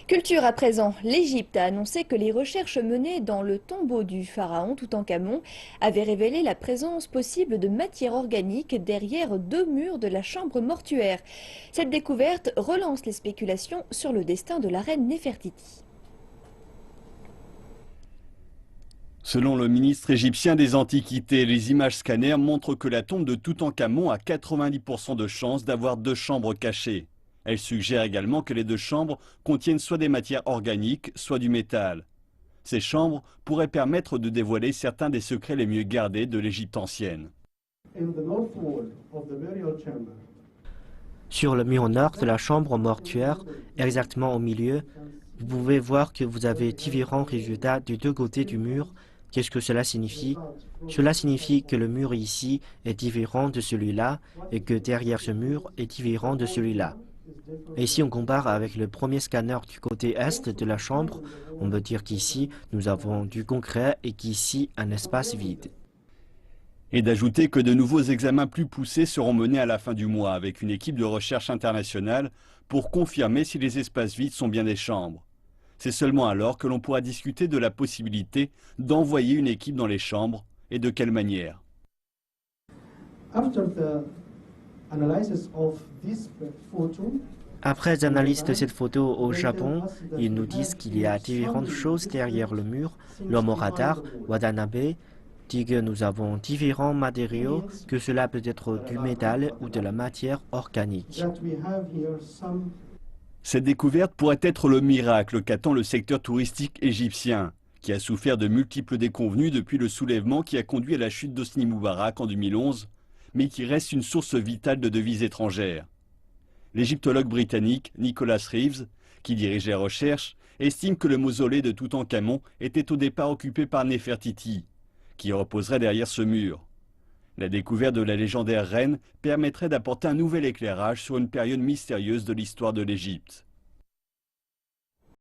Culture à présent, l'Égypte a annoncé que les recherches menées dans le tombeau du pharaon Toutankhamon avaient révélé la présence possible de matière organique derrière 2 murs de la chambre mortuaire. Cette découverte relance les spéculations sur le destin de la reine Néfertiti. Selon le ministre égyptien des Antiquités, les images scanners montrent que la tombe de Toutankhamon a 90% de chances d'avoir 2 chambres cachées. Elle suggère également que les 2 chambres contiennent soit des matières organiques, soit du métal. Ces chambres pourraient permettre de dévoiler certains des secrets les mieux gardés de l'Égypte ancienne. Sur le mur nord de la chambre mortuaire, exactement au milieu, vous pouvez voir que vous avez différents résultats des deux côtés du mur. Qu'est-ce que cela signifie? Cela signifie que le mur ici est différent de celui-là et que derrière ce mur est différent de celui-là. Et si on compare avec le premier scanner du côté est de la chambre, on peut dire qu'ici nous avons du concret et qu'ici un espace vide. Et d'ajouter que de nouveaux examens plus poussés seront menés à la fin du mois avec une équipe de recherche internationale pour confirmer si les espaces vides sont bien des chambres. C'est seulement alors que l'on pourra discuter de la possibilité d'envoyer une équipe dans les chambres et de quelle manière. Après l'analyse de cette photo au Japon, ils nous disent qu'il y a différentes choses derrière le mur. L'homme au radar, Watanabe, dit que nous avons différents matériaux, que cela peut être du métal ou de la matière organique. Cette découverte pourrait être le miracle qu'attend le secteur touristique égyptien, qui a souffert de multiples déconvenues depuis le soulèvement qui a conduit à la chute d'Hosni Moubarak en 2011, mais qui reste une source vitale de devises étrangères. L'égyptologue britannique Nicholas Reeves, qui dirige les recherches, estime que le mausolée de Toutankhamon était au départ occupé par Néfertiti, qui reposerait derrière ce mur. La découverte de la légendaire reine permettrait d'apporter un nouvel éclairage sur une période mystérieuse de l'histoire de l'Égypte.